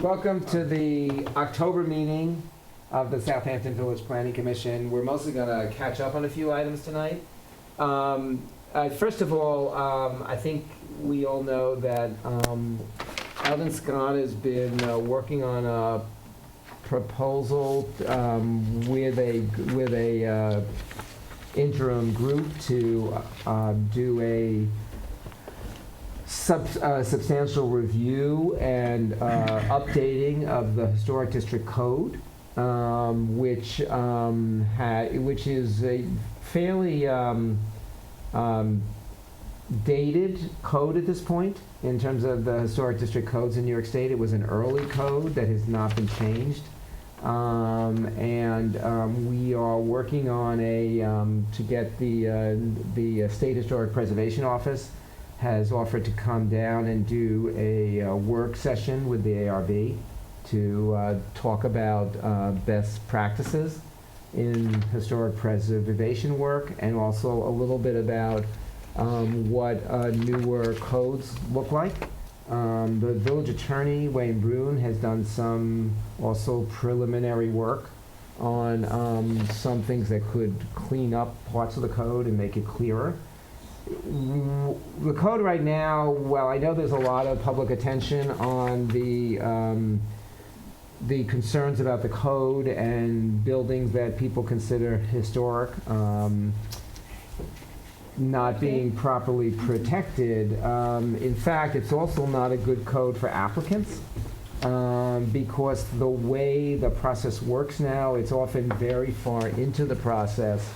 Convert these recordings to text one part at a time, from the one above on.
Welcome to the October meeting of the Southampton Village Planning Commission. We're mostly going to catch up on a few items tonight. First of all, I think we all know that Alvin Scott has been working on a proposal with a interim group to do a substantial review and updating of the Historic District Code, which is a fairly dated code at this point in terms of the historic district codes in New York State. It was an early code that has not been changed. We are working on to get the State Historic Preservation Office has offered to come down and do a work session with the ARB to talk about best practices in historic preservation work, and also a little bit about what newer codes look like. The village attorney, Wayne Brune, has done some also preliminary work on some things that could clean up parts of the code and make it clearer. The code right now, well, I know there's a lot of public attention on the concerns about the code and buildings that people consider historic not being properly protected. In fact, it's also not a good code for applicants because the way the process works now, it's often very far into the process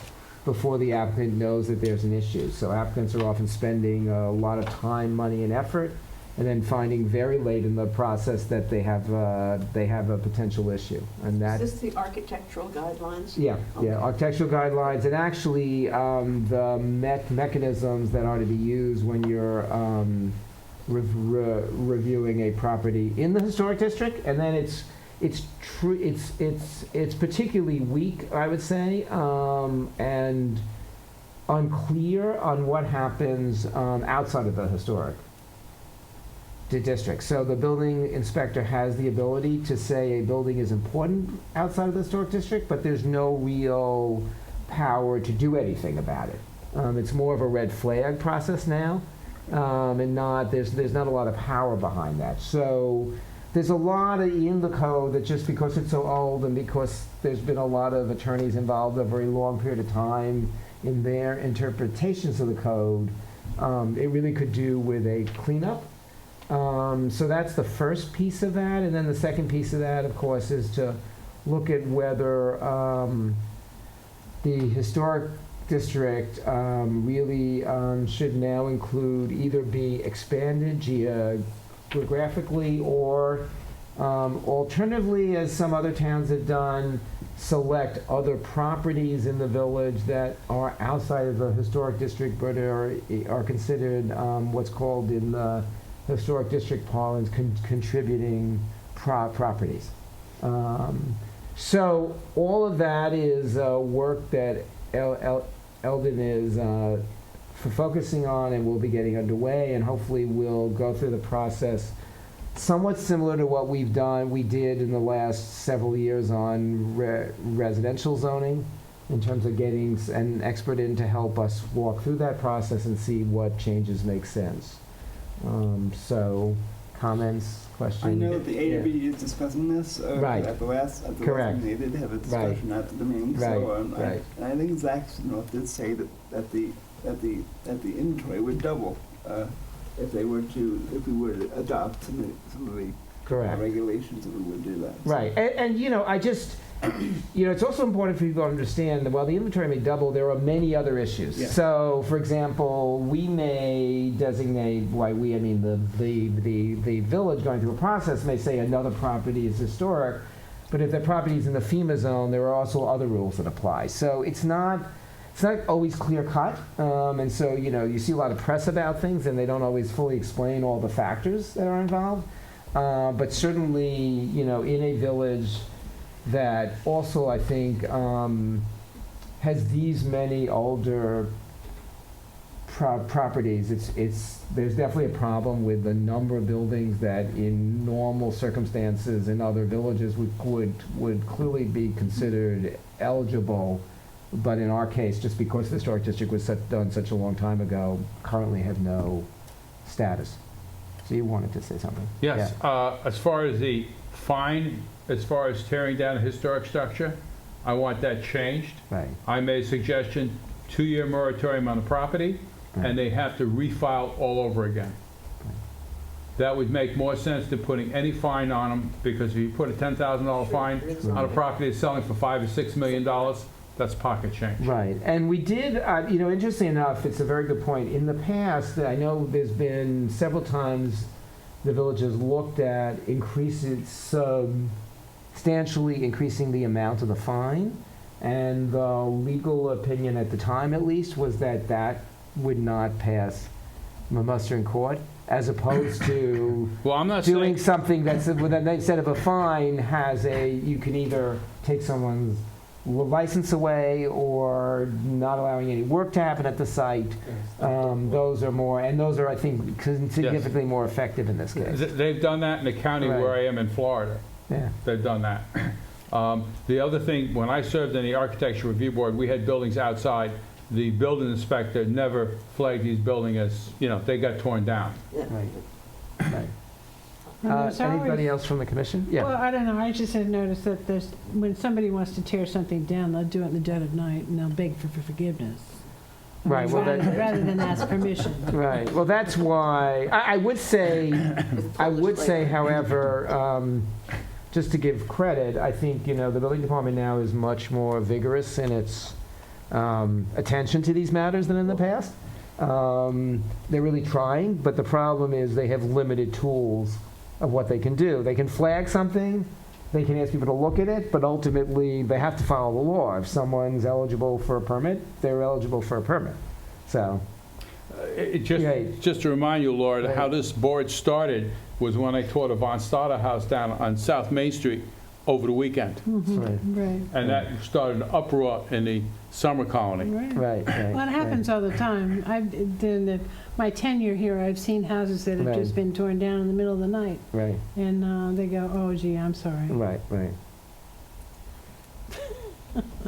before the applicant knows that there's an issue. So applicants are often spending a lot of time, money, and effort, and then finding very late in the process that they have a potential issue. And that Is this the architectural guidelines? yeah, Okay. yeah, architectural guidelines, and actually the mechanisms that are to be used when you're reviewing a property in the historic district. And then it's particularly weak, I would say, and unclear on what happens outside of the historic district. So the building inspector has the ability to say a building is important outside of the historic district, but there's no real power to do anything about it. It's more of a red flag process now, and there's not a lot of power behind that. So there's a lot in the code that, just because it's so old and because there's been a lot of attorneys involved a very long period of time in their interpretations of the code, it really could do with a cleanup. So that's the first piece of that. And then the second piece of that, of course, is to look at whether the historic district really should now include, either be expanded geographically, or alternatively, as some other towns have done, select other properties in the village that are outside of the historic district but are considered what's called in the historic district parlance contributing properties. So all of that is work that Eldon is focusing on and will be getting underway, and hopefully we'll go through the process somewhat similar to what we did in the last several years on residential zoning, in terms of getting an expert in to help us walk through that process and see what changes make sense. So, comments, questions? I know the ARB is discussing this Right. at the last Correct. meeting. They did have a discussion after the meeting. Right, So right. I think Zach did say that the inventory would double if we were to adopt some of the Correct. regulations, and we would do that. Right, and it's also important for people to understand that while the inventory may double, there are many other issues. Yeah. So, for example, we may designate, the village going through a process may say another property is historic, but if the property is in the FEMA zone, there are also other rules that apply. So it's not always clear cut, and so you see a lot of press about things, and they don't always fully explain all the factors that are involved. But certainly, in a village that also, I think, has these many older properties, there's definitely a problem with the number of buildings that in normal circumstances in other villages would clearly be considered eligible, but in our case, just because the historic district was done such a long time ago, currently have no status. So you wanted to say something? Yes, Yeah. as far as the fine, as far as tearing down a historic structure, I want that changed. Right. I made a suggestion, 2-year moratorium on the property, and they have to refile all over again. That would make more sense than putting any fine on them, because if you put a $10,000 fine on a property that's selling for $5 or $6 million, that's pocket change. Right, and we did, interesting enough, it's a very good point. In the past, I know there's been several times the village has looked at substantially increasing the amount of the fine, and the legal opinion at the time, at least, was that that would not pass muster in court, as opposed to Well, I'm not doing saying, something that's, instead of a fine, you can either take someone's license away or not allowing any work to happen at the site. Those are, I think, significantly more effective in this case. they've done that in the county Right. where I am in Florida. Yeah, They've done that. The other thing, when I served in the Architecture Review Board, we had buildings outside. The building inspector never flagged these buildings as, they got torn down. Yeah. right, right. And there's Anybody always- else from the commission? Well, Yeah, I don't know, I just had noticed that when somebody wants to tear something down, they'll do it in the dead of night, and they'll beg for forgiveness. right, well, Rather than ask permission. right, well, that's why, I would say, however, just to give credit, I think, the building department now is much more vigorous in its attention to these matters than in the past. They're really trying, but the problem is they have limited tools of what they can do. They can flag something, they can ask people to look at it, but ultimately they have to follow the law. If someone's eligible for a permit, they're eligible for a permit. So, Right. Just to remind you, Laura, Right. how this board started was when I taught a Von Stadter house down on South Main Street over the weekend. right, Right, And that started an uproar in the summer colony. right. right, right. Well, it happens all the time. My tenure here, I've seen houses that have Right. just been torn down in the middle of the night, Right, and they go, oh gee, I'm sorry. right, right.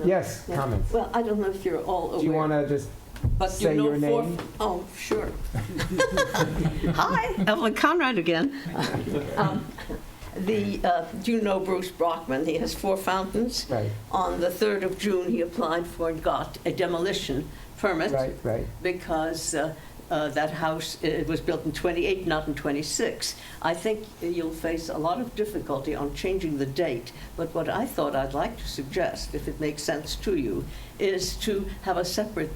Yes, Yeah. comments? Well, I don't know if you're all aware. Do you want to just but say your name? Oh, sure. Hi, Evelyn Conrad again. Do you know Bruce Brockman? He has 4 fountains. Right, On the 3rd of June, he applied for and got a demolition permit right, right. because that house, it was built in 28, not in 26. I think you'll face a lot of difficulty on changing the date, but what I thought I'd like to suggest, if it makes sense to you, is to have a separate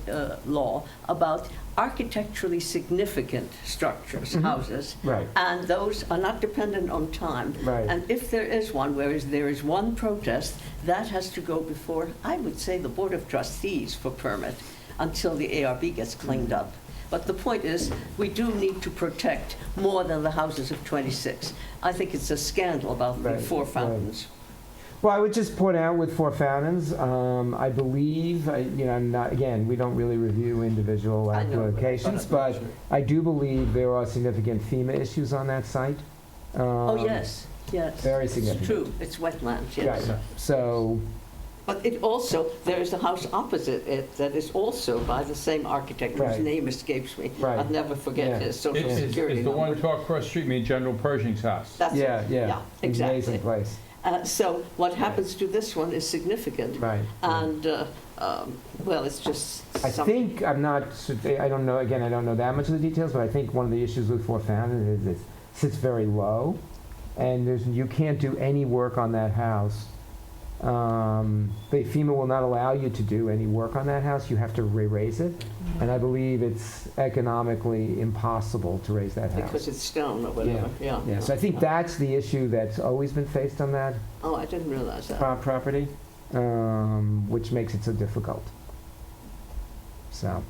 law about architecturally significant structures, houses, Right. and those are not dependent on time. Right. And if there is one, whereas there is one protest, that has to go before, I would say, the Board of Trustees for permit until the ARB gets cleaned up. But the point is, we do need to protect more than the houses of 26. I think it's a scandal about the Right, 4 right. fountains. Well, I would just point out with 4 fountains, I believe, I'm not, again, we don't really review individual I know, applications, but I do believe there are significant FEMA issues on that site. Oh, yes, yes. Very significant. It's true, it's wetlands, yes. Right. So, But it also, there is a house opposite it that is also by the same architect, Right. whose name escapes me. Right. I'll never forget Yeah. his social Is security the one number. talk across the street, mean General Pershing's house? That's it. yeah, exactly. amazing place. So what happens to this one is significant. Right. And, well, it's just I something. think, I don't know, again, I don't know that much of the details, but I think one of the issues with 4 fountains is it sits very low, and you can't do any work on that house. The FEMA will not allow you to do any work on that house. You have to re-raise it, and I believe it's economically impossible to raise that house. Because it's stone or whatever, yeah. Yeah, so I think that's the issue that's always been faced on that Oh, I didn't realize that. property, which makes it so difficult. So,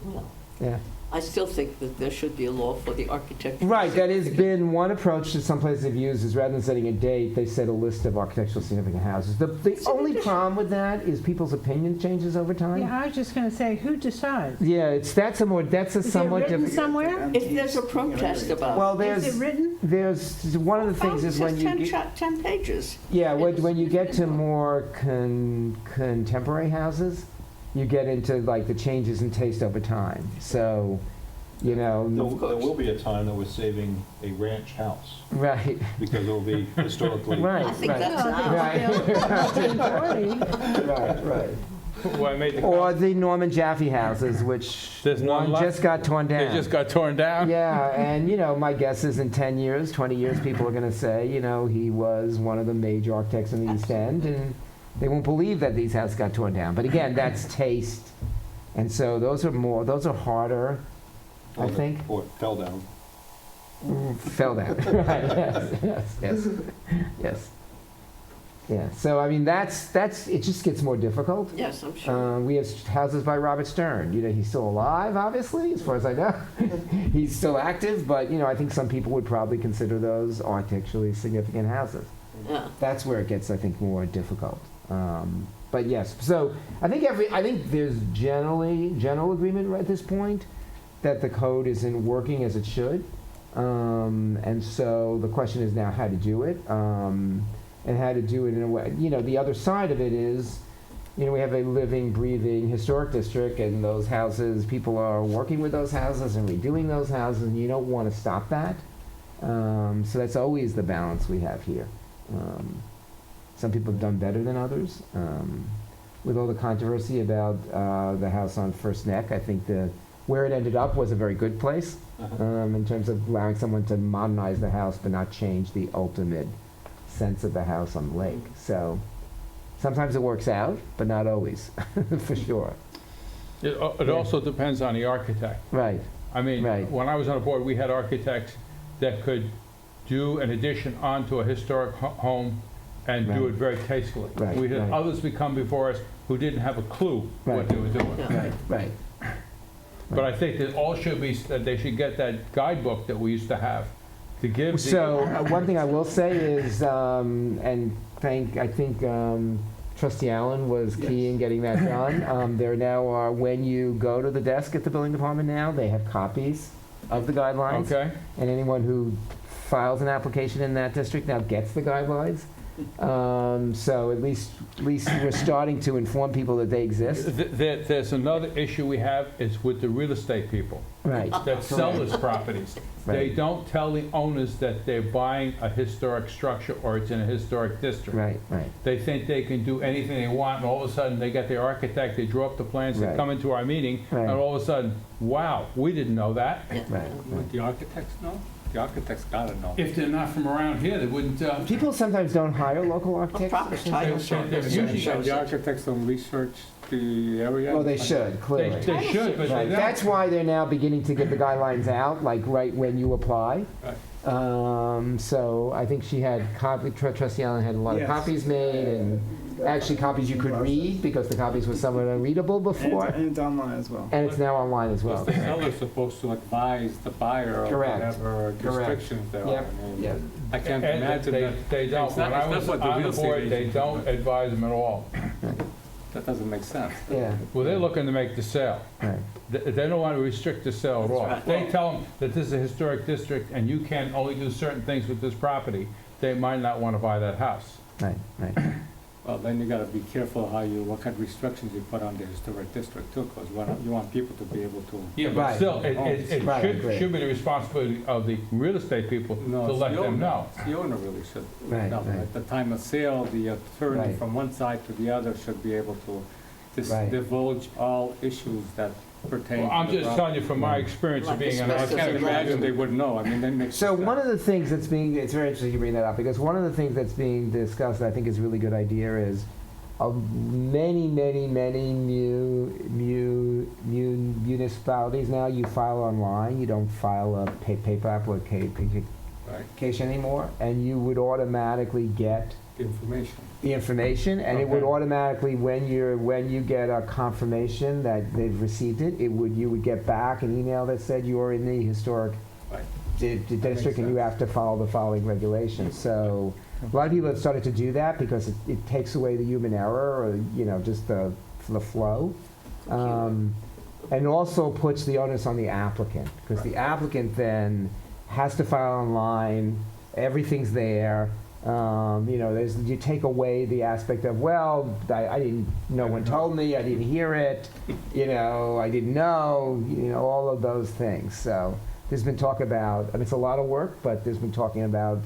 Well, yeah. I still think that there should be a law for the architecture. Right, that has been one approach that some places have used, is rather than setting a date, they set a list of architecturally significant houses. The only problem with that is people's opinion changes over time. Yeah, I was just going to say, who decides? Yeah, that's a Is it somewhat written different. somewhere? If there's a protest about Well, Is it written? there's one of the things is when you get, 10 pages. yeah, when you get to more contemporary houses, you get into like the changes in taste over time. So, you know, There will be a time that we're saving a ranch house, right, because it will be historically. right, I think right, that's right, right. Well, I made the Or the Norman Jaffe houses, which There's none one left? just got torn They down. just got torn down? Yeah, and you know, my guess is in 10 years, 20 years, people are going to say, you know, he was one of the major architects in the East End, and they won't believe that these houses got torn down. But again, that's taste, and so those are harder, I think. Or fell down. Fell down. Right. Yes. Yeah. So I mean, that's it. Just gets more difficult. Yes, I'm sure. We have houses by Robert Stern. You know, he's still alive, obviously, as far as I know. He's still active, but you know, I think some people would probably consider those architecturally significant houses. Yeah. That's where it gets, I think, more difficult. But yes, so I think there's general agreement at this point that the code isn't working as it should, and so the question is now how to do it, and how to do it in a way. You know, the other side of it is, you know, we have a living, breathing historic district, and those houses, people are working with those houses and redoing those houses, and you don't want to stop that. So that's always the balance we have here. Some people have done better than others. With all the controversy about the house on First Neck, I think where it ended up was a very good place in terms of allowing someone to modernize the house but not change the ultimate sense of the house on the lake. So sometimes it works out, but not always, for sure. It also depends on the architect. Right, I mean, Right. when I was on a board, we had architects that could do an addition onto a historic home and do Right. it very tastefully. Right, We had right. others become before us who didn't have a clue Right. what they were doing. Yeah. right. But I think that all should be, that they should get that guidebook that we used to have to give the. So one thing I will say is, I think Trustee Allen was key Yes. in getting that done. There now are, when you go to the desk at the building department now, they have copies of the guidelines. Okay? And anyone who files an application in that district now gets the guidelines. So at least we're starting to inform people that they exist. There's another issue we have, is with the real estate people Right, that sell these properties. They Right. don't tell the owners that they're buying a historic structure or it's in a historic district. right, right. They think they can do anything they want, and all of a sudden, they get their architect, they draw up the plans, they Right. come into our meeting, Right. and all of a sudden, wow, we didn't know that. Right. Would the architects know? The architects gotta know. If they're not from around here, they wouldn't, People sometimes don't hire local architects. proper title they're search. usually- And the architects don't research the area? Well, they should, clearly. they should, but they Right. don't. That's why they're now beginning to get the guidelines out, like right when you apply. So I think she had Trustee Allen had a lot of Yes. copies made, and actually copies you could read, because the copies were somewhat unreadable before, And it's online as well. and it's now online as well. Because the seller's supposed to advise the buyer of Correct. whatever Correct. restrictions there are. Yep, And yep. I can't And imagine that. They don't. It's not- When I it's not was what the on real the estate board, they agent don't does. advise them at all. That doesn't make sense. Yeah, Well, they're looking to make the sale. right. They don't want to restrict the sale at all. right. If they tell them that this is a historic district and you can only do certain things with this property, they might not want to buy that house. Right, right. Well, then you gotta be careful what kind of restrictions you put on the historic district too, because you want people to be able to. Yeah, but Right. still, it Right, I agree. should be the responsibility of the real estate people No, to it's let the them owner. know. The owner really should Right, know. right. At the time of sale, the attorney Right. from one side to the other should be able to Right. divulge all issues that pertain to Well, I'm the just property. telling you from my experience of Like being an the I specific can't architect. imagine they would know. I mean, that makes So sense. one of the things that's being, it's very interesting you bring that up, because one of the things that's being discussed, I think is a really good idea, is many municipalities now, you file online, you don't file a paper application, application anymore, and you would automatically get Information. the information, and it would Okay. automatically, when you get a confirmation that they've received it, you would get back an email that said you are in the historic Right. district and you have to follow the following regulations. So a lot of people have started to do that because it takes away the human error, or, just the flow. And also puts the onus on the applicant, because the applicant then has to file online, everything's there. You take away the aspect of, well, I didn't, no one told me, I didn't hear it, I didn't know, all of those things. So there's been talk about, it's a lot of work, but there's been talking about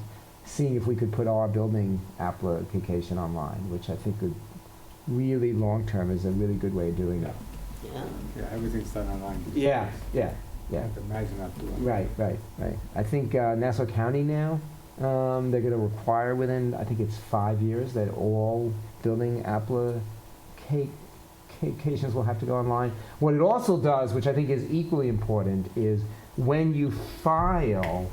seeing if we could put our building application online, which I think could really, long-term, is a really good way of doing it. Yeah. Yeah, everything's done online. Yeah. Imagine not doing it. Right. I think Nassau County now, they're going to require within, I think it's 5 years, that all building applications will have to go online. What it also does, which I think is equally important, is when you file,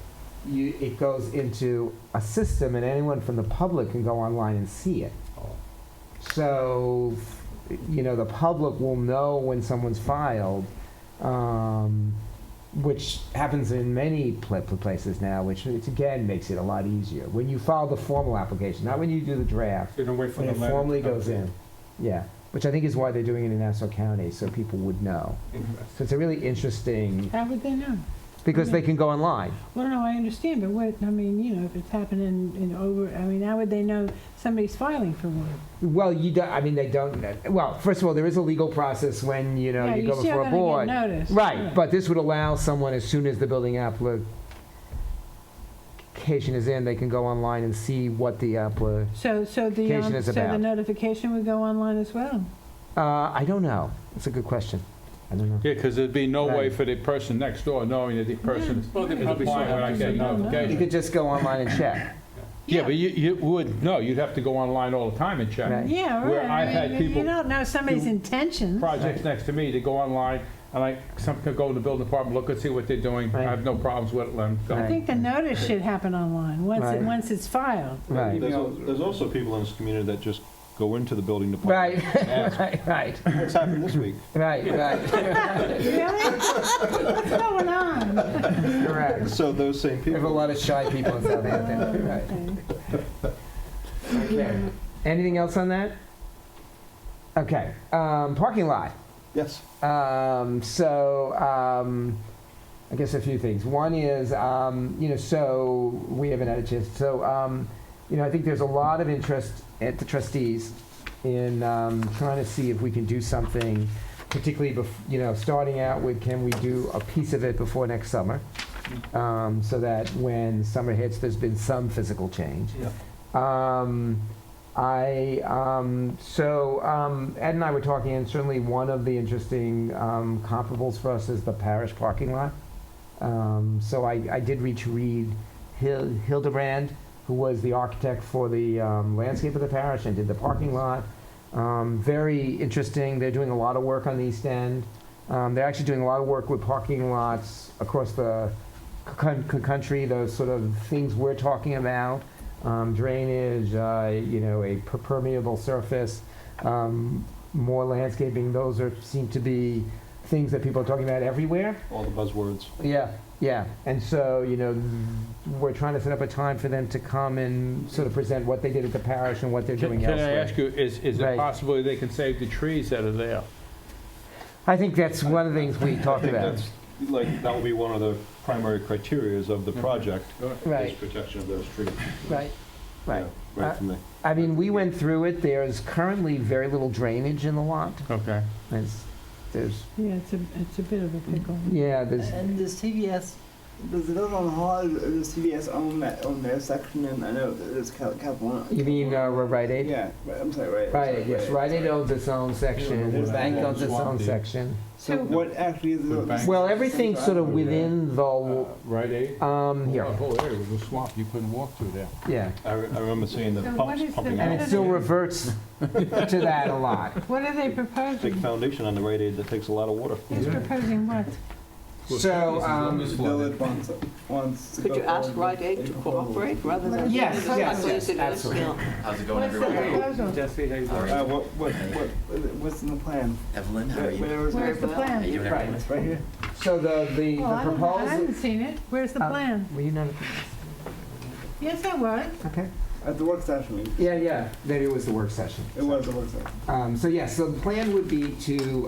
it goes into a system, and anyone from the public can go online and see it. So, the public will know when someone's filed, which happens in many places now, which again makes it a lot easier. When you file the formal application, not when you do the draft, You don't wait for when the it letter. formally goes in. Yeah, which I think is why they're doing it in Nassau County, so people would know. So it's a really interesting, How would they know? because they can go online. Well, no, I understand, but if it's happening how would they know somebody's filing for one? Well, they don't, well, first of all, there is a legal process when, you Yeah, go you're still before a gonna board. get notice. Right, but this would allow someone, as soon as the building application is in, they can go online and see what the So the notification would go online as well? I don't know. It's a good question. I don't know. Yeah, because there'd be no way Right. for the person next door knowing that the person is Well, they probably applying saw without it. getting You don't know. You notification. could just go online and check. Yeah, but you would, no, you'd have to go online all the time and check. Right. Yeah, right. Where I've had people You don't know somebody's do intentions. Projects next to me, they go online, and some could go in the building department, look and see what they're doing. I Right. have no problems with it, let them go. I think the notice should happen online, Right. once it's filed. Right. There's also people in this community that just go into the building department. Right, right, What's happened this week? right. Really? What's going on? Correct. So those same We have a people. lot of shy people in Southampton. Right. Okay. Anything else on that? Okay. Parking lot. Yes. I guess a few things. One is, so we haven't had a chance. So, I think there's a lot of interest at the trustees in trying to see if we can do something, particularly, starting out with, can we do a piece of it before next summer? So that when summer hits, there's been some physical change. Yeah. Ed and I were talking, and certainly one of the interesting comparables for us is the parish parking lot. So I did reach Reed Hildebrand, who was the architect for the landscape of the parish and did the parking lot. Very interesting. They're doing a lot of work on the East End. They're actually doing a lot of work with parking lots across the country, those sort of things we're talking about. Drainage, a permeable surface, more landscaping. Those seem to be things that people are talking about everywhere. All the buzzwords. Yeah. And so, we're trying to set up a time for them to come and sort of present what they did at the parish and what they're doing Can I elsewhere. ask you, is it Right. possible they can save the trees that are there? I think that's one of the things we I talked think about. that's, that will be one of the primary criterias of the project, is Right, protection of those trees. right. Yeah, Right from the, I mean, we went through it. There's currently very little drainage in the lot. Okay. There's, Yeah, it's a bit of a pickle. there's, And the CVS, does the Village Hall, the CVS own their section, and I know there's California. you mean Rite Aid? Yeah, I'm sorry, Right, yes, Rite Aid owns its own section, the bank owns its own section. So what actually is the... Well, everything's sort of within the, Right, Aid? here, The whole area was a swamp, you couldn't walk through there. yeah. I remember seeing the So what pumps is the pumping And out. it still reverts to that a lot. What are they Big proposing? foundation on the Rite Aid that takes a lot of water. He's proposing what? So, The village wants to Could go you ask forward Rite with Aid a to proposal. cooperate rather than? Yes, Because yes, I'm yes, using this, absolutely. yeah. How's it going, What's the everyone? proposal? Jesse, how you doing? What's in the plan? Evelyn, how are you? Where's the How plan? you doing, Right, everyone? it's right here. So the Oh, I proposal. haven't seen it. Where's the plan? Were you not? Yes, I was. Okay. At the work session, Yeah, maybe it was the work session. it was a work session. So yes, so the plan would be to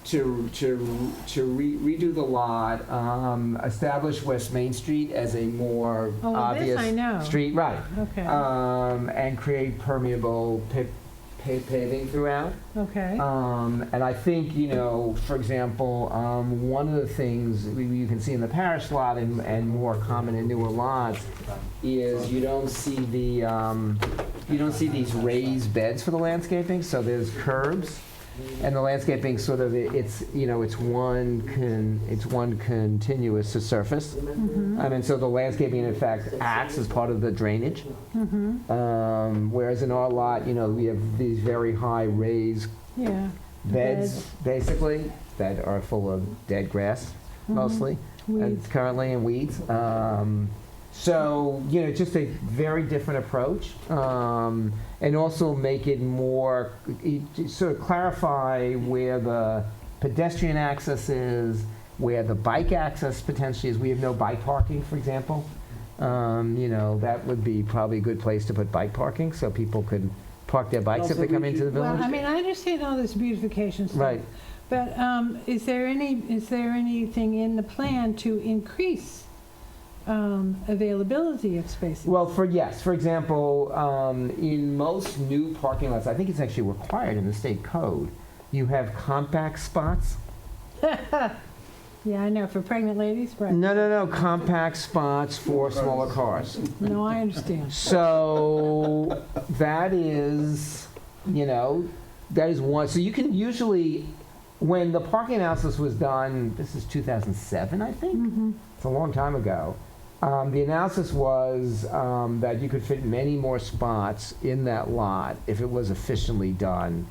redo the lot, establish West Main Street as a more Oh, this obvious I know. street, right? Okay, And create permeable paving throughout. okay. And I think, you know, for example, one of the things you can see in the parish lot and more common in newer lots is you don't see these raised beds for the landscaping, so there's curbs. And the landscaping sort of, it's one continuous surface. And so the landscaping in fact acts as part of the drainage. Whereas in our lot, we have these very high raised Yeah. beds, basically, that are full of dead grass, mostly, Weeds. and currently, and weeds. So, just a very different approach, and also make it more, sort of clarify where the pedestrian access is, where the bike access potentially is. We have no bike parking, for example. That would be probably a good place to put bike parking, so people could park their bikes if they come into the Well, village. I mean, I understand all this beautification stuff. Right. But is there anything in the plan to increase availability of spaces? Well, for example, in most new parking lots, I think it's actually required in the state code, you have compact spots. Yeah, I know, for pregnant ladies, right? No, compact spots for smaller cars. No, I understand. So that is one. So you can usually, when the parking analysis was done, this is 2007, I think. It's a long time ago. The analysis was that you could fit many more spots in that lot if it was efficiently done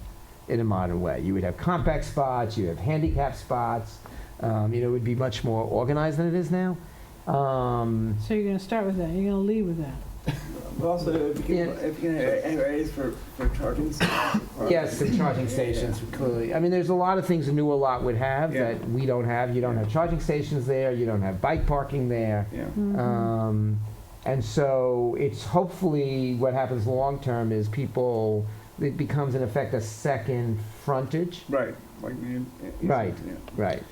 in a modern way. You would have compact spots, you have handicap spots. It would be much more organized than it is now. So you're going to start with that, you're going to lead with that. But also, if you can have areas for charging stations. Yes, the charging stations, clearly. I mean, there's a lot of things a newer lot would have Yeah. that we don't have. You don't have charging stations there, you don't have bike parking there. Yeah. And so it's hopefully what happens long-term is it becomes in effect a second frontage. Right. Like Right. Yeah. Right.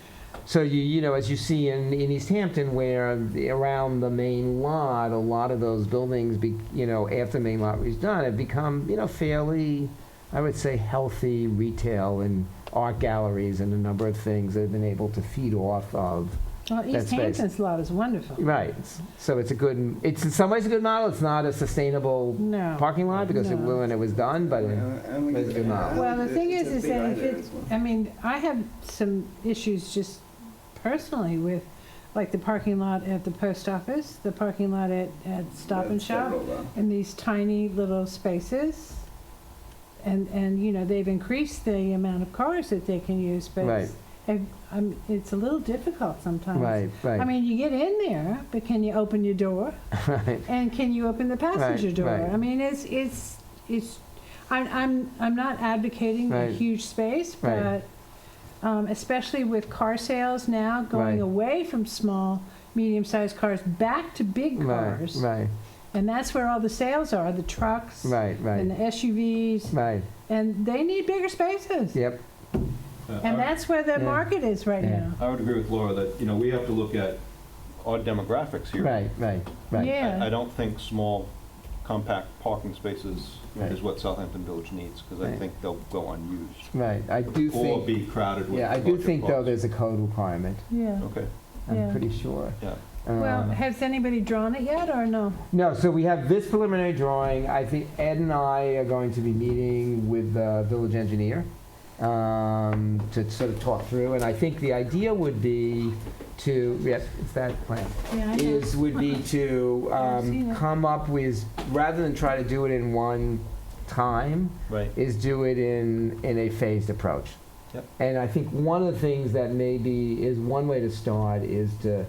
So as you see in East Hampton, where around the main lot, a lot of those buildings, after the main lot was done, have become, fairly, I would say, healthy retail and art galleries and a number of things that have been able to feed off of. Well, That East space. Hampton's lot is wonderful. Right. So it's in some ways a good model. It's not a sustainable No. parking lot because No. when it was done, but it's a good model. Well, the thing it's is a big that if idea it, as well. I mean, I have some issues just personally with, like, the parking lot at the post office, the parking lot at Stop and That's Shop, several, though. and these tiny little spaces. And they've increased the amount of cars that they can use, but Right. it's a little difficult sometimes. Right, right. I mean, you get in there, but can you open your door? Right. And can you open the passenger Right, door? right. I mean, I'm not advocating a Right. huge space, Right. but especially with car sales now going Right. away from small, medium-sized cars back to big cars, Right, and that's where all the sales are, the trucks right, and the right, SUVs, right. and they need bigger spaces. Yep. And that's where the Yeah. market is right Yeah. now. I would agree with Laura that, we have to look at our demographics here. Right, right, right. Yeah. I don't think small, compact parking spaces Right. is what Southampton Village needs, because I Right. think they'll go unused. Right, I do Or think, be crowded with. yeah, I do larger think though cars. there's a code requirement. Yeah. Okay, I'm Yeah. pretty sure. yeah. Well, has anybody drawn it yet, or no? No, so we have this preliminary drawing. I think Ed and I are going to be meeting with the village engineer to sort of talk through. And I think the idea would be to, yes, it's that plan, Yeah, I know. would be to I've seen it. come up with, rather than try to do it in one time, Right. is do it in a phased approach. Yep. And I think one of the things that maybe is one way to start is to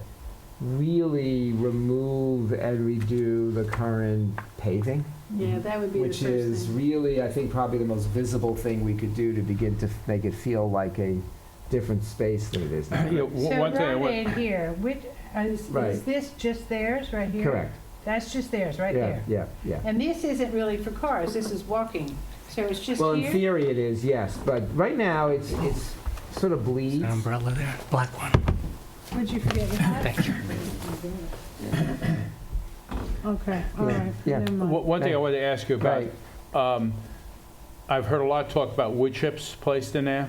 really remove and redo the current paving, Yeah, that would be the which first is thing. really, I think, probably the most visible thing we could do to begin to make it feel like a different space than it is now. Yeah, So one thing I Rite want, Aid here, is Right. this just theirs right here? Correct. That's just theirs, right Yeah, there? yeah, yeah. And this isn't really for cars, this is walking, so it's just Well, in here? theory it is, yes, but right now it's sort of bleeds. An umbrella there, black one. What'd you forget with that? Thank you. Okay, all Yeah, right, yeah. never mind. one thing I wanted to ask you about, Right. I've heard a lot of talk about wood chips placed in there.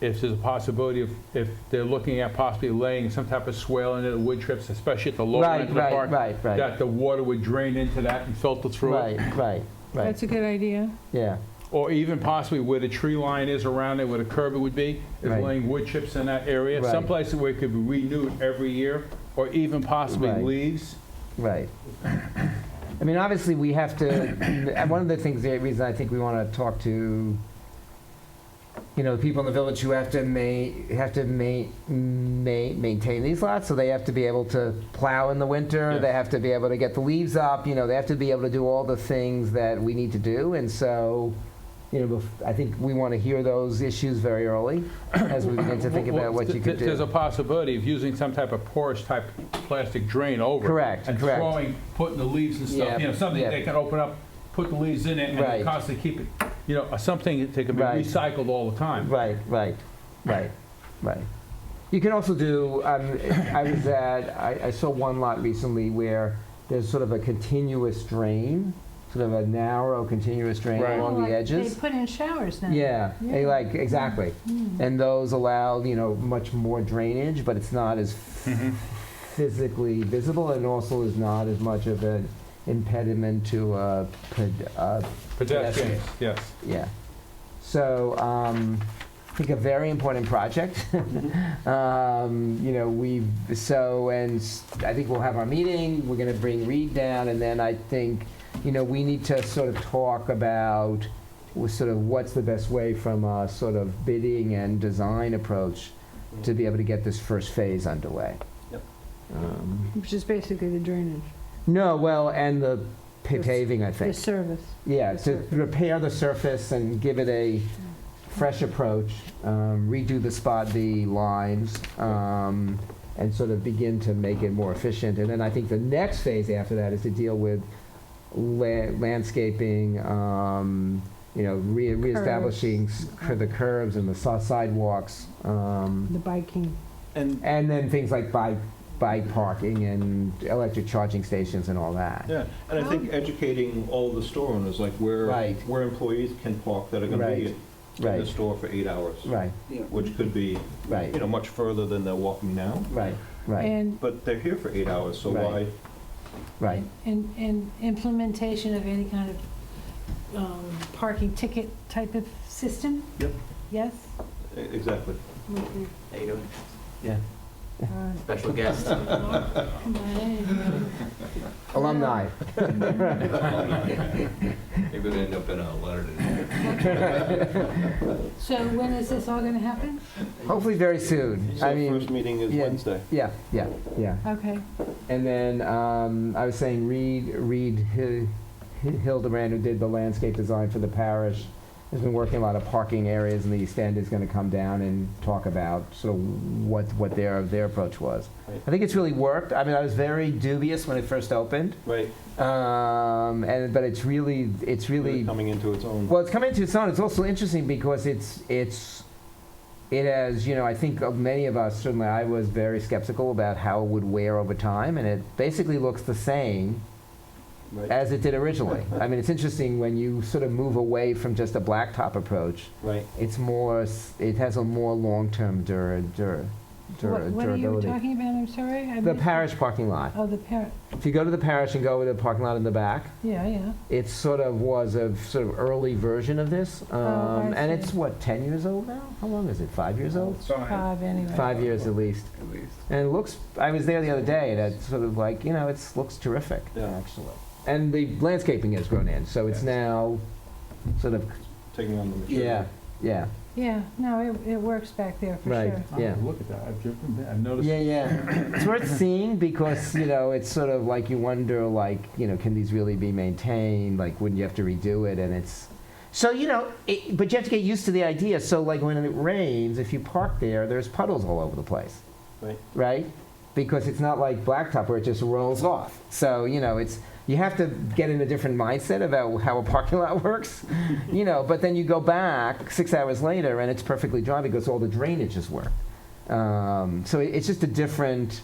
If there's a possibility of, if they're looking at possibly laying some type of swale into the wood chips, especially at the lower Right, end of the right, park, right, right. that the water would drain into that and filter through it. Right, right, right, That's a good idea. yeah. Or even possibly where the tree line is around it, where the curb it would be, is Right. laying wood chips in that area. Right. Some places where it could be renewed every year, or even possibly Right. leaves. Right. I mean, obviously, we have to, one of the things, the reason I think we want to talk to, you know, the people in the village who have to maintain these lots, so they have to be able to plow in the winter, Yes. they have to be able to get the leaves up, you know, they have to be able to do all the things that we need to do, and so, you know, I think we want to hear those issues very early as we begin to think about what you could There's a do. possibility of using some type of porous type plastic drain over it. Correct, And correct. putting the leaves and stuff, Yeah, you know, something yeah. they can open up, put the leaves in it, and Right. constantly keep it, you know, something that can be Right. recycled all the time. Right, right, right, right. You can also do, I saw one lot recently where there's sort of a continuous drain, sort of a narrow continuous drain Right. along Like the edges. They put in showers now. Yeah, Yeah. like, exactly. Mm. And those allow, you know, much more drainage, but it's not as Mhm. physically visible and also is not as much of an impediment to Pedestrians, yes. yeah. So, I think a very important project. You know, I think we'll have our meeting, we're gonna bring Reed down, and then I think, you know, we need to sort of talk about sort of what's the best way from a sort of bidding and design approach to be able to get this first phase underway. Yep. Which is basically the drainage, No, well, and the paving, I the think. service. Yeah, the to surface. repair the surface and give it a fresh approach, redo the lines, and sort of begin to make it more efficient. And then I think the next phase after that is to deal with landscaping, you know, reestablishing the curbs and the sidewalks, The biking. And, and then things like bike parking and electric charging stations and all that. yeah, and I think educating all the store owners, like Right. where employees can park that are gonna Right. be in the Right, store for 8 hours. right, Yeah. Which could be, right, you know, much further than they're walking now. right, right, And, But they're here for 8 hours, so Right. why? right. and implementation of any kind of parking ticket type of system? Yep. Yes? Exactly. Okay. How you doing? Yeah. All right. Special guest. Come on in, Alumni. Maybe they end up in a letter to So when is this all gonna happen? Hopefully very soon. So I mean, first meeting is yeah. Wednesday. yeah, yeah, yeah. Okay. And then I was saying Reed Hildebrand, who did the landscape design for the parish, has been working a lot of parking areas in the East End, is going to come down and talk about sort of what their approach was. Right. I think it's really worked. I mean, I was very dubious when it first opened, Right. but it's really Coming into its own. well, it's coming to its own. It's also interesting because it has, you know, I think of many of us, certainly I was very skeptical about how it would wear over time, and it basically looks the same Right. as it did originally. I mean, it's interesting when you sort of move away from just a blacktop approach, Right. it has a more long-term What are you durability. talking about? I'm sorry? I The missed- parish parking lot. Oh, the parent, If you go to the parish and go to the parking lot in the back, yeah. it sort of was a sort of early version of this. I And see. it's, what, 10 years old now? How long is it, 5 years old? 5 anyway. 5 years at least. And it looks, I was there the other day, and it's sort of like, you know, it looks terrific, Yeah. actually. And the landscaping has grown in, so it's Yes. now sort of, Taking on the maturity. yeah, yeah. Yeah, no, it works back there for Right. sure. Oh, Yeah. Look at that, I've driven there, I've noticed. Yeah, yeah. It's worth seeing because, it's sort of like you wonder, like, can these really be maintained? Like, wouldn't you have to redo it? And it's, so, but you have to get used to the idea. So, like, when it rains, if you park there, there's puddles all over the place. Right. Right? Because it's not like blacktop where it just rolls off. So, you have to get in a different mindset about how a parking lot works, but then you go back 6 hours later and it's perfectly dry because all the drainages work. So it's just a different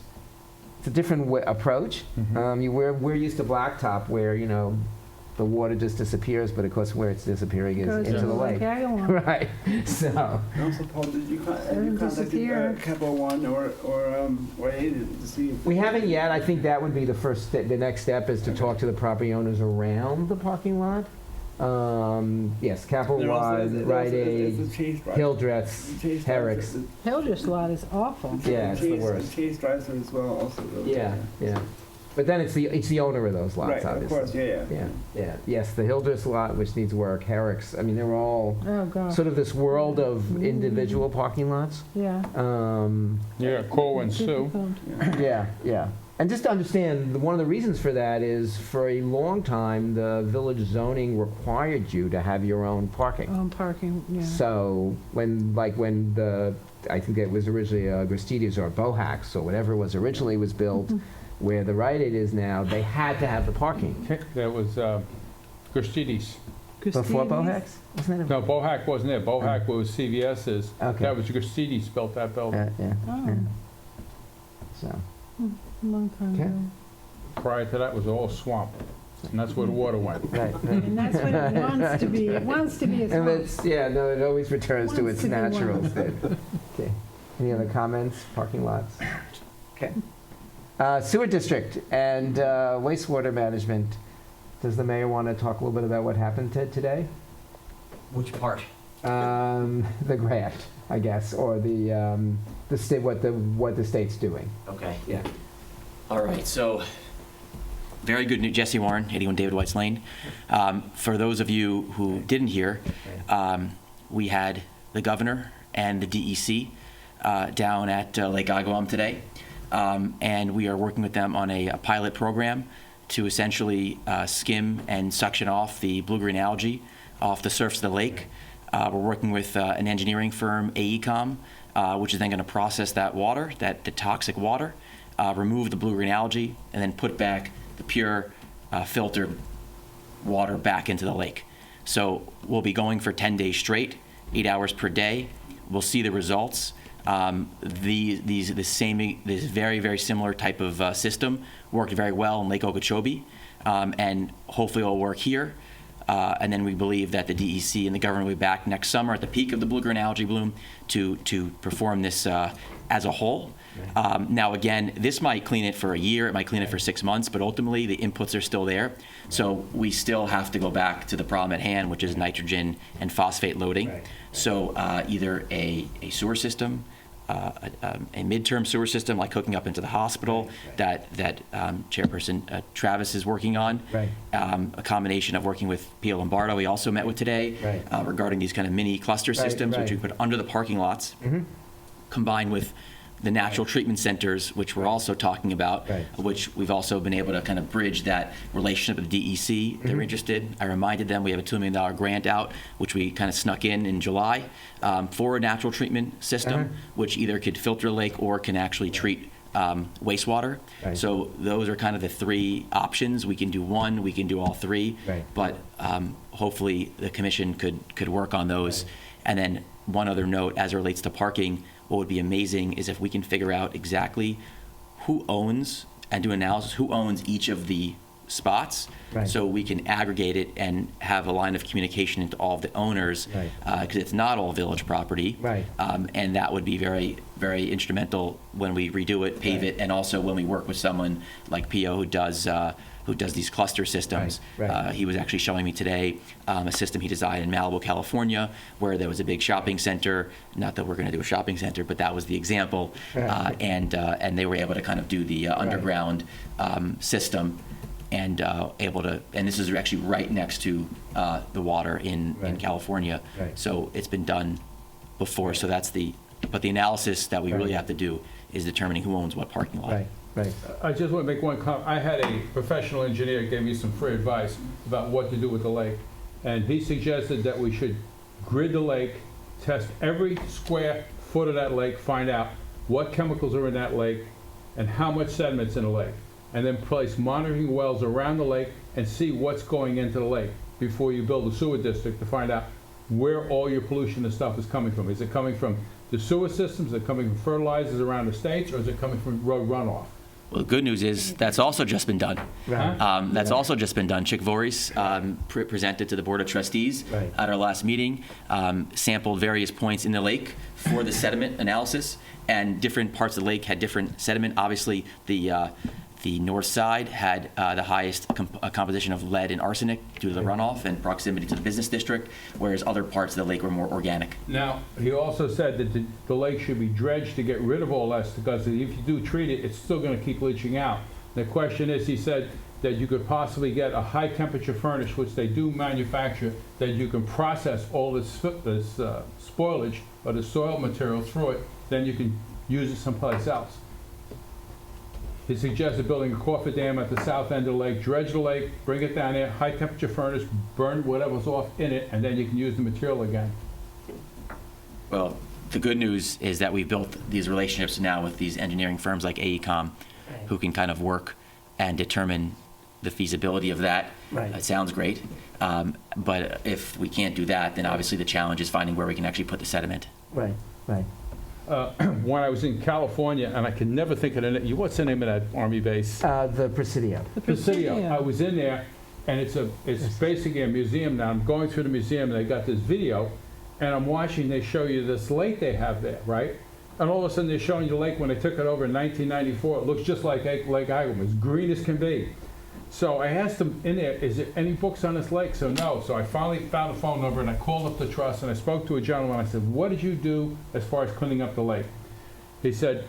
approach. We're used to blacktop where, the water just disappears, but of course where it's disappearing is Goes into the lake. Agawam. Right, so, And also, Paul, have you Doesn't disappear. contacted Capital One or Aiden to see if... we haven't yet. I think that would be the first step. The next step is to talk to the property owners around the parking lot. Yes, Capital There also is- One, there's Rite also- Aid, there's the Chase drive. Hildreth's, The Chase drive- Herrick's. the- Hildreth's lot is awful. Yeah, it's the worst. The Chase drives there as well also. though. Yeah, yeah. But then it's the owner of those lots, Right, obviously. of course, yeah. Yeah. Yes, the Hildreth's lot, which needs work, Herrick's, I mean, they're all Oh, God. sort of this world of individual parking lots. Yeah. Yeah, Corwin Sue. Difficult. Yeah. And just to understand, one of the reasons for that is for a long time, the village zoning required you to have your own parking. Own parking, yeah. So I think it was originally Gristedes or Bohax or whatever was originally was built, where the Rite Aid is now, they had to have the parking. That was Gristedes. Before Gristedes? Bohax? Wasn't that No, Bohack wasn't there. Bohack was CVS's. Okay. That was Gristedes built that building. Yeah. Oh, So, long time Okay. ago. Prior to that was all swamp, and that's where the water went. right. And that's what it wants to be. It wants to be a And swamp. it always returns to Wants its to be natural one. state. Okay. Any other comments? Parking lots? Okay. Sewer district and wastewater management. Does the mayor want to talk a little bit about what happened today? Which part? The grant, I guess, or the state, what the state's doing. Okay. Yeah. All right, so, very good news. Jesse Warren, 81 David White's Lane. For those of you who didn't hear, we had the governor and the DEC down at Lake Agawam today, and we are working with them on a pilot program to essentially skim and suction off the blue-green algae off the surface of the lake. We're working with an engineering firm, AECOM, which is then going to process that water, the toxic water, remove the blue-green algae, and then put back the pure filtered water back into the lake. So we'll be going for 10 days straight, 8 hours per day. We'll see the results. This very, very similar type of system worked very well in Lake Okeechobee, and hopefully it'll work here. And then we believe that the DEC and the government will be back next summer at the peak of the blue-green algae bloom to perform this as a whole. Now, again, this might clean it for a year, it might clean it for 6 months, but ultimately the inputs are still there. So we still have to go back to the problem at hand, which is nitrogen and phosphate loading. Right. So either a sewer system, a midterm sewer system like hooking up into the hospital that Chairperson Travis is working on. Right. A combination of working with Pia Lombardo, we also met with today, Right. regarding these kind of mini cluster Right, systems, which right. we put under the parking lots, Mhm. combined with the natural treatment centers, which we're also talking about, Right. which we've also been able to kind of bridge that relationship with DEC. They're interested. I reminded them we have a $2 million grant out, which we kind of snuck in July, for a natural treatment system, which either could filter a lake or can actually treat wastewater. Right. So those are kind of the three options. We can do one, we can do all three, Right. but hopefully the commission could work on those. And then one other note as it relates to parking, what would be amazing is if we can figure out exactly who owns and do analysis, who owns each of the spots, Right. so we can aggregate it and have a line of communication into all of the owners, Right. because it's not all village property. Right. And that would be very, very instrumental when we redo it, pave Right. it, and also when we work with someone like Pio who does these cluster systems. Right, right. He was actually showing me today a system he designed in Malibu, California, where there was a big shopping center. Not that we're going to do a shopping center, but that was the example. Right. And they were able to kind of do the underground system, and and this is actually right next to the water in Right. California. Right. So it's been done before, so that's but the analysis that we really Right. have to do is determining who owns what parking lot. Right, right. I just want to make one comment. I had a professional engineer give me some free advice about what to do with the lake. And he suggested that we should grid the lake, test every square foot of that lake, find out what chemicals are in that lake and how much sediment's in the lake. And then place monitoring wells around the lake and see what's going into the lake before you build a sewer district to find out where all your pollution and stuff is coming from. Is it coming from the sewer systems, is it coming from fertilizers around the states, or is it coming from road runoff? Well, the good news is that's also just been done. Right. That's also just been done. Chick Voorhees presented to the Board of Trustees Right. at our last meeting, sampled various points in the lake for the sediment analysis, and different parts of the lake had different sediment. Obviously, the north side had the highest composition of lead and arsenic due to the runoff and proximity to the business district, whereas other parts of the lake were more organic. Now, he also said that the lake should be dredged to get rid of all that, because if you do treat it, it's still going to keep leaching out. The question is, he said that you could possibly get a high-temperature furnace, which they do manufacture, that you can process all this spoilage or the soil material through it, then you can use it someplace else. He suggested building a cofferdam at the south end of the lake, dredge the lake, bring it down there, high-temperature furnace, burn whatever's off in it, and then you can use the material again. Well, the good news is that we've built these relationships now with these engineering firms like AECOM, who can kind of work and determine the feasibility of that. Right. It sounds great. But if we can't do that, then obviously the challenge is finding where we can actually put the sediment. Right, right. When I was in California, and I can never think of the name, what's the name of that Army base? The Presidio. The Presidio. Presidio. I was in there, and it's basically a museum now. I'm going through the museum, and they got this video, and I'm watching, they show you this lake they have there, right? And all of a sudden, they're showing you the lake when they took it over in 1994. It looks just like Lake Agawam, as green as can be. So I asked them in there, is there any books on this lake? So no. So I finally found a phone number, and I called up the trust, and I spoke to a gentleman. I said, what did you do as far as cleaning up the lake? He said,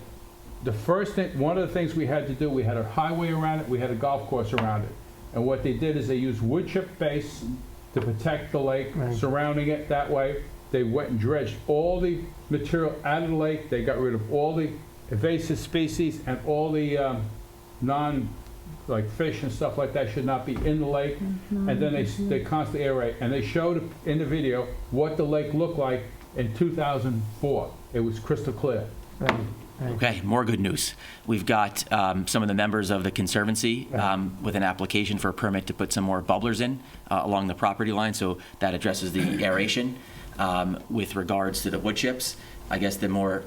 the first thing, one of the things we had to do, we had a highway around it, we had a golf course around it. And what they did is they used wood chip base to protect the lake, Right. surrounding it that way. They went and dredged all the material out of the lake. They got rid of all the invasive species, and all the like fish and stuff like that should not be in the lake. And then they constantly aerate. And they showed in the video what the lake looked like in 2004. It was crystal clear. Right, right. Okay, more good news. We've got some of the members of the Conservancy with an application for a permit to put some more bubblers in along the property line, so that addresses the aeration. With regards to the wood chips, I guess the more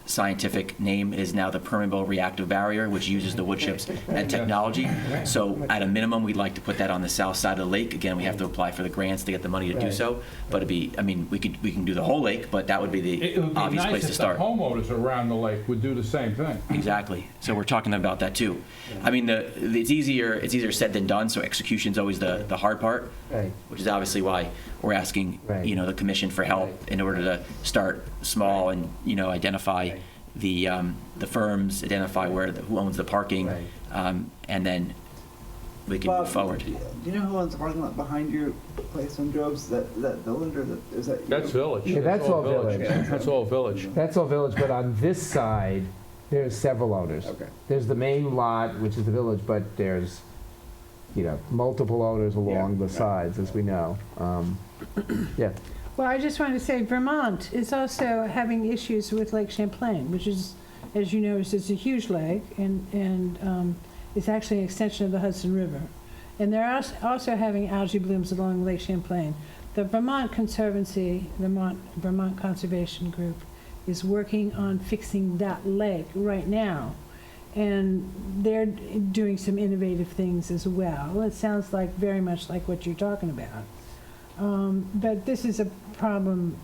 scientific name is now the permeable reactive barrier, which uses the wood chips and technology. So at a minimum, we'd like to put that on the south side of the lake. Again, we have to apply for the grants to get the money to do Right. so. But it'd be, I mean, we can do the whole lake, but that would be It the would be obvious nice place to if the start. homeowners around the lake would do the same thing. Exactly. So we're talking about that too. I mean, it's easier said than done. So execution's always the hard part, Right. which is obviously why we're asking, Right. the commission for help Right. in order to start small and, identify Right. the firms, identify who owns the parking, Right. and then we can Bob, move forward. Do you know who owns the parking lot behind your place on Jobs? Is that Village, or is that you? That's village. Yeah, that's all village. That's all village. That's all village, but on this side, there's several owners. Okay. There's the main lot, which is the village, but there's, multiple owners along Yeah, the right. sides, as we know. Yeah, Well, I just wanted to say Vermont is also having issues with Lake Champlain, which is, as you know, is a huge lake, and it's actually an extension of the Hudson River. And they're also having algae blooms along Lake Champlain. The Vermont Conservancy, Vermont Conservation Group, is working on fixing that lake right now. And they're doing some innovative things as well. It sounds like very much like what you're talking about. But this is a problem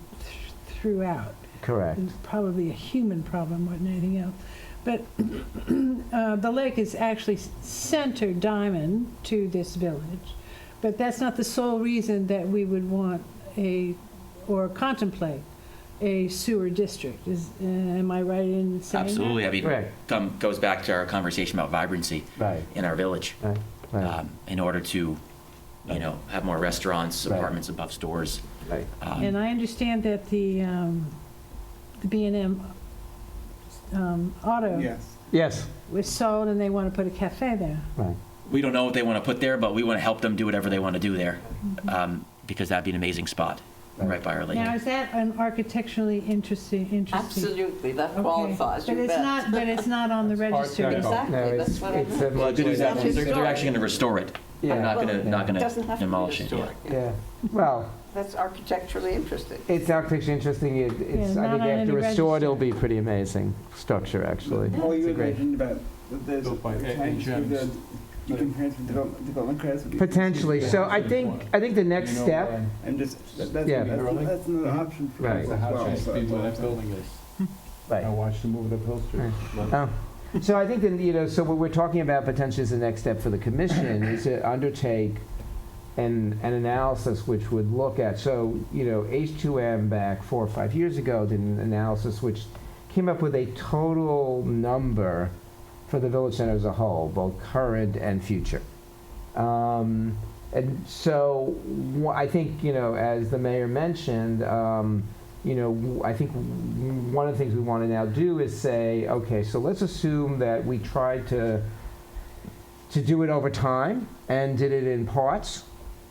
throughout. correct. It's probably a human problem more than anything else. But the lake is actually center diamond to this village. But that's not the sole reason that we would want or contemplate a sewer district. Am I right in saying that? Absolutely. I mean, Right. goes back to our conversation about vibrancy Right, in our village. right, right. In order to have more restaurants, Right. apartments above stores. Right. And I understand that the B&M auto Yes. Yes, was sold and they want to put a cafe there. right. We don't know what they want to put there, but we want to help them do whatever they want to do there, because that'd be an amazing spot right by our lake. Now, is that an architecturally interesting? Absolutely, that Okay. qualifies, you bet. But it's not on the register. Art Deco. Exactly, No, that's it's, what I it's meant. a. Well, the good news is It's that they're historic. actually going to restore it. Yeah. They're not going to, not It going doesn't to have to be demolish it. Yeah. historic. Yeah, well, That's architecturally interesting. it's architecturally interesting. It's, Yeah, I not think on after any restored, register. it'll be a pretty amazing structure, actually. Well, you It's a had great. mentioned about that there's Built by a A- chance for Gems. you can transfer development credits. with the- Potentially, so I think the next step, And just, that's Yeah. that's another option for Right. us The as house well. used to be where that so- building is. right. I watched them move it up Hill Street. Oh. So I think that, so what we're talking about potentially as the next step for the commission is to undertake an analysis which would look at, so, H2M back 4 or 5 years ago did an analysis which came up with a total number for the village center as a whole, both current and future. And so I think, as the mayor mentioned, I think one of the things we want to now do is say, okay, so let's assume that we tried to do it over time and did it in parts.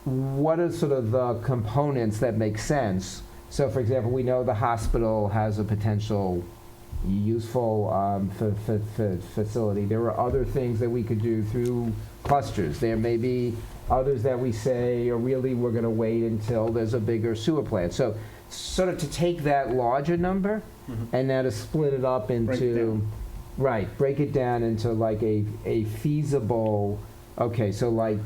What are sort of the components that make sense? So, for example, we know the hospital has a potential useful facility. There are other things that we could do through clusters. There may be others that we say, or really we're going to wait until there's a bigger sewer plant. So sort of to take that larger number and now to split it up Break it into, down. right, break it down into like a feasible, okay, so like,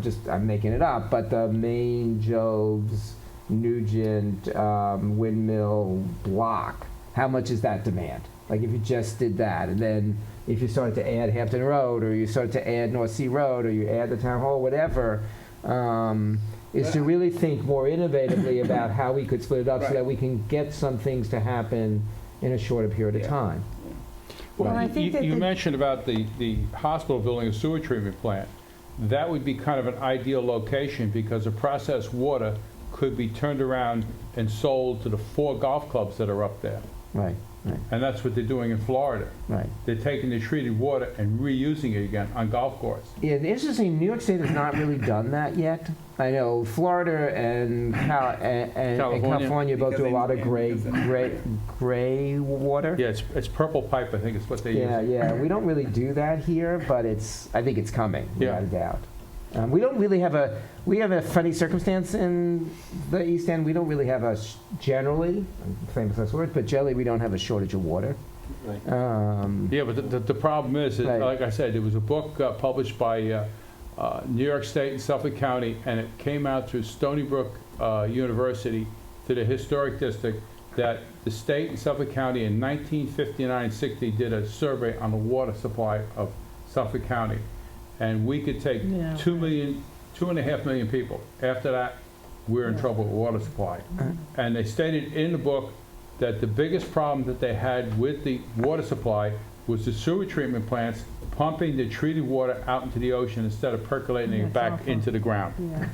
just, I'm making it up, but the main Joves, Nugent, Windmill block, how much is that demand? Like if you just did that, and then if you started to add Hampton Road, or you started to add North Sea Road, or you add the town hall, whatever, is to really think more innovatively about how we could split it up so Right. that we can get some things to happen in a shorter period of Yeah. time. Well, I think that You the- mentioned about the hospital building a sewer treatment plant. That would be kind of an ideal location because the processed water could be turned around and sold to the 4 golf clubs that are up there. Right, And that's what they're doing in Florida. right. They're taking the treated water and reusing it again on golf courses. Yeah, interesting, New York State has not really done that yet. I know Florida and California both do a lot of gray water. Yeah, it's purple pipe, I think is what they use. Yeah, we don't really do that here, but I think it's coming, without a doubt. We don't really we have a funny circumstance in the East End. We don't really have generally, famous last word, but generally we don't have a shortage of water. Right. Yeah, but the problem is, Right. like I said, there was a book published by New York State and Suffolk County, and it came out through Stony Brook University to the Historic District, that the state and Suffolk County in 1959-60 did a survey on the water supply of Suffolk County. And we could take Yeah. 2.5 million people. After that, we're in trouble with water supply. And they stated in the book that the biggest problem that they had with the water supply was the sewer treatment plants pumping the treated water out into the ocean instead of percolating it That's back awful. into the ground. Yeah.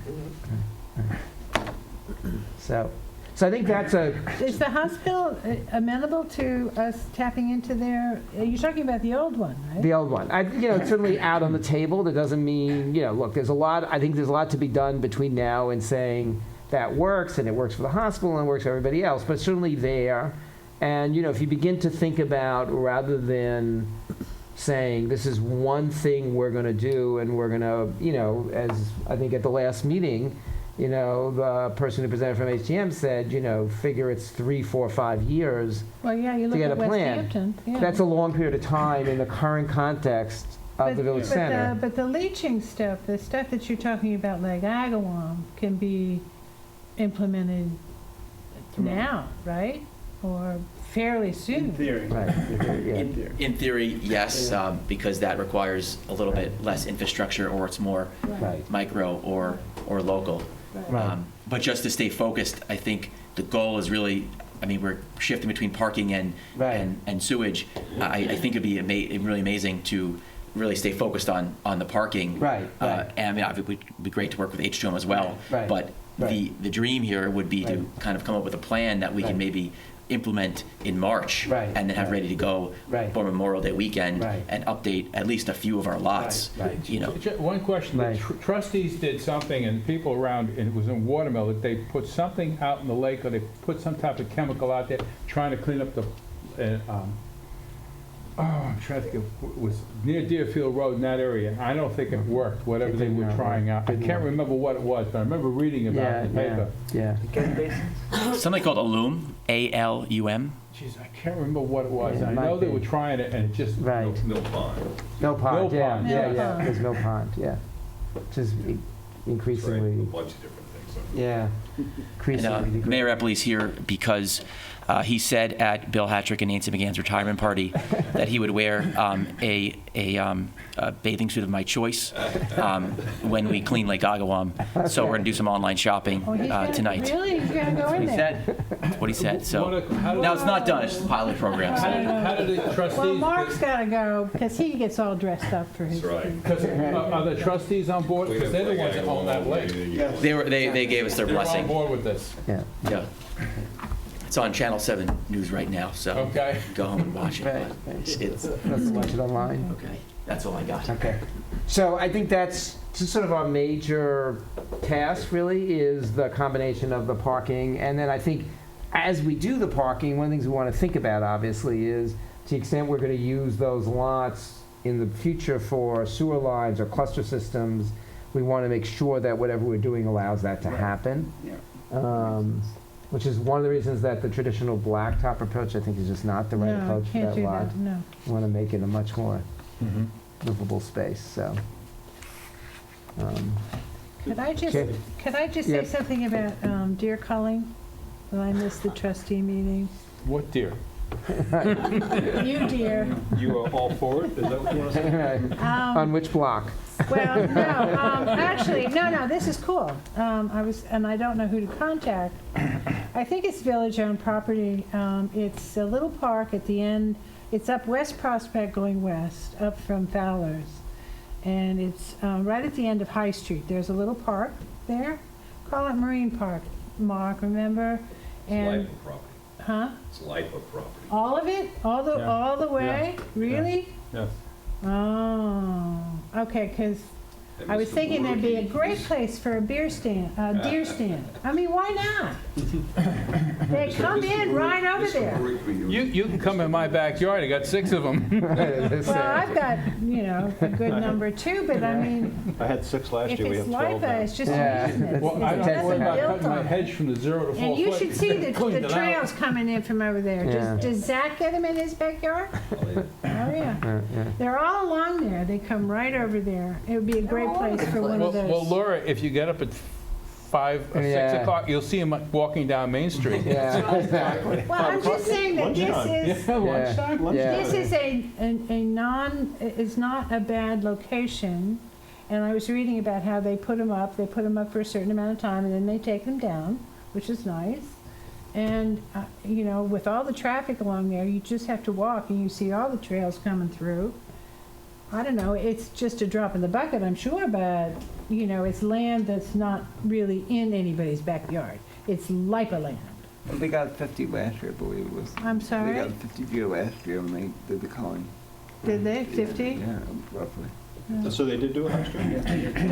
So I think that's Is the hospital amenable to us tapping into their, you're talking about the old one, right? the old one. It's certainly out on the table. That doesn't mean, look, I think there's a lot to be done between now and saying that works, and it works for the hospital and it works for everybody else, but it's certainly there. And, if you begin to think about, rather than saying this is one thing we're going to do and we're going to, as I think at the last meeting, the person who presented from HTM said, figure it's 3, 4, 5 years. Well, yeah, you look get at a West plan. Hampton, yeah. That's a long period of time in the current context of the village center. But the leaching stuff, the stuff that you're talking about, like Agawam, can be implemented now, right? Or fairly In soon. theory. Right. Yeah. In theory, yes, because that requires a little bit less infrastructure, or it's more Right. micro or local. Right. But just to stay focused, I think the goal is really, we're shifting between parking and Right. and sewage. I think it'd be really amazing to really stay focused on the parking. Right, right. And I mean, obviously, it'd be great to work with H2M as well. Right, But right. the dream here would be to Right. kind of come up with a plan that we can Right. maybe implement in March. Right, And then have right. ready to go Right. for Memorial Day weekend. Right. And update at least a few of our lots. Right. You know, One question, the Right. trustees did something, and people around, and it was in Watermill, that they put something out in the lake, or they put some type of chemical out there, trying to clean up the, I'm trying to think, it was near Deerfield Road in that area. I don't think it worked, whatever It they did were not trying work. out. I Didn't can't work. remember what it was, but I remember reading about Yeah, it in the paper. yeah. something called Alum, ALUM. Jeez, I can't remember what it was. Yeah, it I know might they be. were trying it, and it just. Right. Mill Pond. Mill Pond, Mill yeah, Pond. yeah, Mill yeah, Pond. there's Mill Pond, yeah. Just That's right, increasingly, a bunch of different things. yeah, And, increasingly. Mayor Epley's here because he said at Bill Hattrick and Nancy McGann's retirement party that he would wear a bathing suit of my choice when we clean Lake Agawam. So we're going to do some online shopping Oh, he's gonna- tonight. Really? He's gonna go That's what in he there? said. That's what he said. So How did- now it's not done. It's just a pilot program. How So. did the trustees? Well, Mark's gotta go, because he gets all dressed up for his. That's right. Because are the trustees on board? Because they're the ones that own that lake. They gave us their They're on blessing. board with this, Yeah, Yeah. It's on Channel 7 News right now, so okay? go home and watch it. Right, but right. it's let's watch it online. okay. That's all I got. Okay. So I think that's just sort of our major task, really, is the combination of the parking. And then I think as we do the parking, one of the things we want to think about, obviously, is to the extent we're going to use those lots in the future for sewer lines or cluster systems, we want to make sure that whatever we're doing allows that to happen. Yeah. Which is one of the reasons that the traditional blacktop approach, I think, is just not the right No, approach for can't that do lot. that, no. We want to make it a much more Mhm. livable space, so. Could I just, Okay. could I just Yep. say something about deer culling? That I missed the trustee meeting. What deer? You deer. You are all for it? Is that what you want to say? On which block? Well, no, actually, no, this is cool. And I don't know who to contact. I think it's village-owned property. It's a little park at the end. It's up West Prospect going west, up from Fowler's. And it's right at the end of High Street. There's a little park there. Call it Marine Park, Mark, remember? It's And, LIPA property. huh? It's LIPA property. All of it? Yeah. All the way? Really? Yes. Oh, okay, because And I was Mr. thinking there'd be a Murphy great is- place for a deer stand. I mean, why not? They come in right over Mr. there. Murphy, You can come in my backyard, I got 6 of them. Well, I've got, a good number too, but I mean, I had 6 last if year, we it's have 12 now. LIPA, it's just Yeah. an easement. Well, I It don't doesn't worry about build cutting my on it. hedge from the 0 to 4 foot. And you should see Cleaned the it out. trails coming in from over there. Yeah. Does Zach get them in his backyard? Oh, yeah. Oh, yeah. They're all along there. They come right over there. It would be a great place for one Well, of those. well, Laura, if you get up at 5 or 6 Yeah. o'clock, you'll see them walking down Main Street. Yeah, exactly. Well, I'm just saying that Lunchtime. this is, Lunchtime? Yeah. this is it's not a bad location. And I was reading about how they put them up for a certain amount of time, and then they take them down, which is nice. And, with all the traffic along there, you just have to walk, and you see all the trails coming through. I don't know, it's just a drop in the bucket, I'm sure, but, it's land that's not really in anybody's backyard. It's LIPA land. Well, they got 50 last year, I believe it was. I'm sorry? They got 50 deer last year when they did the culling. Did they, 50? Yeah, roughly. So they did do it last year?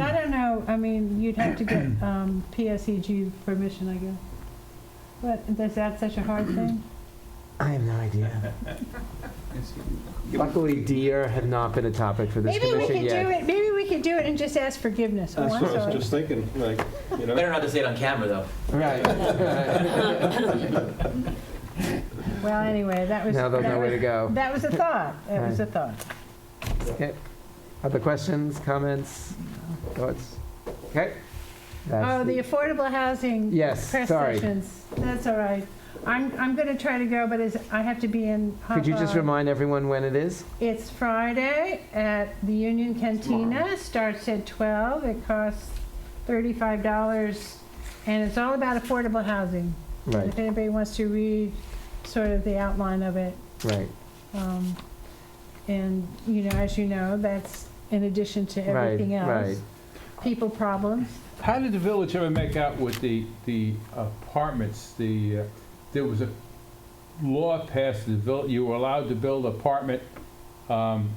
I don't know, I mean, you'd have to get PSEG permission, I guess. But is that such a hard thing? I have no idea. Luckily, deer have not been a topic for this Maybe we commission could do yet. it, maybe we could do it and just ask forgiveness. Oh, That's I'm what I was sorry. just thinking, Better not to say it on camera, though. Right. Well, anyway, that was. Now they'll that know where was- to go. That was a thought, that was a thought. Okay. Other questions, comments, thoughts? Okay. That's Oh, the affordable housing. Yes, Press sorry. sessions, that's all right. I'm gonna try to go, but I have to be in. Could you just remind everyone when it is? It's Friday at the Union Cantina, starts at 12, it costs $35, and it's all about affordable housing. Right, If anybody wants to read sort of the outline of it, right. you know, as you know, that's in addition to Right, everything else. right. People problems. How did the village ever make out with the apartments? There was a law passed, you were allowed to build apartment, and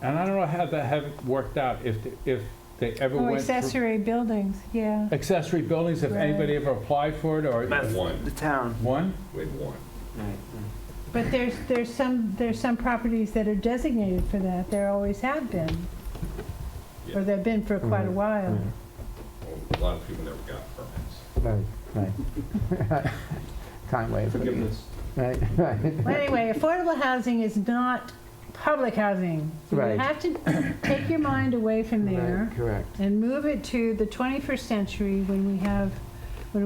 I don't know how that had worked out, if they ever Oh, went through. accessory buildings, yeah. Accessory buildings, if Right. anybody ever applied for it, or? One, The town. One? we had one. But there's some properties that are designated for that. There always have been. Or they've been for quite a while. A lot of people never got permits. Right, right. Time way. Forgiveness. Right, right. Well, anyway, affordable housing is not public housing. So Right. you have to take your mind away from there Right, correct. and move it to the 21st century when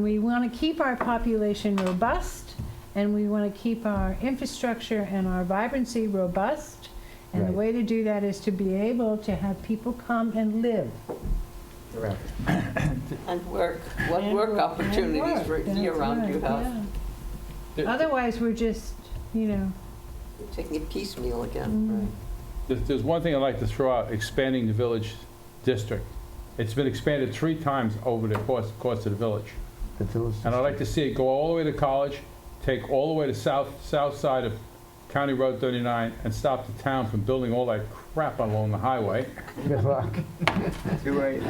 we want to keep our population robust and we want to keep our infrastructure and our vibrancy robust. And the Right. way to do that is to be able to have people come and live. Correct. And work, what And work and opportunities work. That's year-round right, you have? yeah. There- Otherwise, we're just, you know. Taking it piecemeal again, Mm. right? There's one thing I'd like to throw out, expanding the village district. It's been expanded 3 times over the course of the village. The village. And I'd like to see it go all the way to College, take all the way to south side of County Road 39, and stop the town from building all that crap along the highway. Good luck. You're right.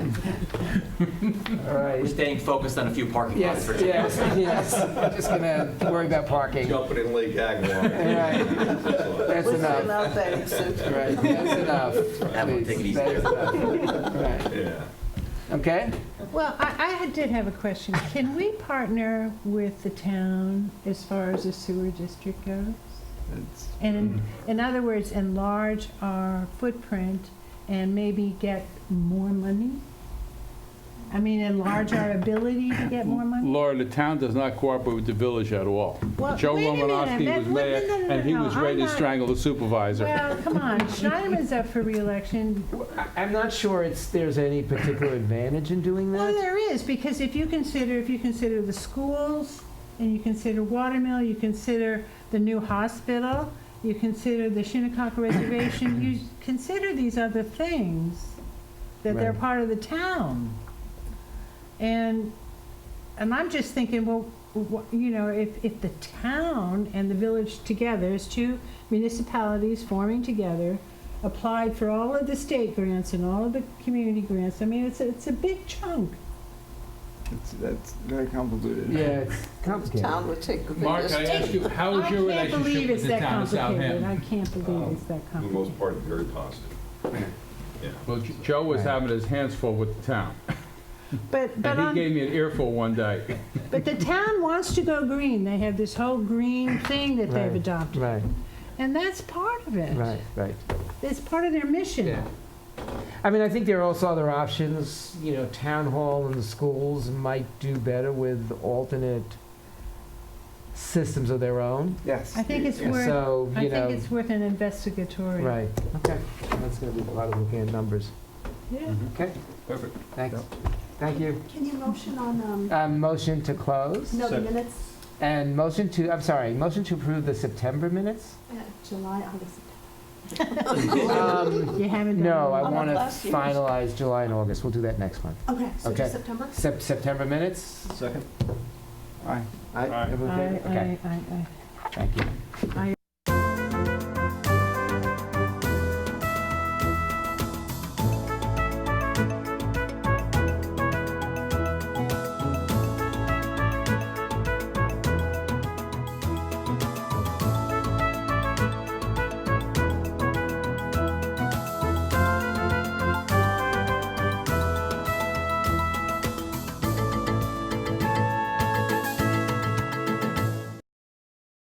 All right. We're staying focused on a few parking lots Yes, for today. yes, yes. I'm just gonna worry about parking. Jumping in Lake Agawam. Right. That's With enough. them out there, so- Right, that's enough. Everyone take it Please, easy that is there. enough. Right. Yeah. Okay? Well, I did have a question. Can we partner with the town as far as the sewer district goes? And in other words, enlarge our footprint and maybe get more money? I mean, enlarge our ability to get more money? Laura, the town does not cooperate with the village at all. Well, Joe wait a minute, Romanowski that- was no, mayor, no, no, and he no, was I'm ready to not- strangle the supervisor. Well, come on, Schneiderman's up for reelection. I'm not sure there's any particular advantage in doing Well, that. there is, because if you consider the schools, and you consider Watermill, you consider the new hospital, you consider the Shinnecock Reservation, you consider these other things, that they're Right. part of the town. And I'm just thinking, well, you know, if the town and the village together, as 2 municipalities forming together, applied for all of the state grants and all of the community grants, I mean, it's a big chunk. That's very convoluted. Yeah, it's complicated. Town would take the Mark, biggest. I ask you, how is your I can't believe relationship with it's the that town of complicated. I Southampton? can't believe it's that For the complicated. most part, very positive. Yeah. Well, Joe was Right. having his hands full with the town, But and he gave me an earful one day. but the town wants to go green. They have this whole green thing that they've Right. adopted. Right, And that's part of it. right, right. It's part of their mission. Yeah. I mean, I think there are also other options. You know, town hall and the schools might do better with alternate systems of their own. Yes. I think it's Yeah. worth, So, I you think know, it's worth an investigatory. right. Okay. That's going to be a lot of looking at numbers. Yeah. Okay, Perfect. thanks. Thank you. Can you motion on, Motion to close no, the Second. minutes, and motion to approve the September minutes? July, August, You haven't done No, I it. How want to about last year's? finalize July and August. We'll do that next month. okay, so Okay. just September? September minutes? Second. Aye. Aye. Aye. Everyone okay? Okay, I, thank you.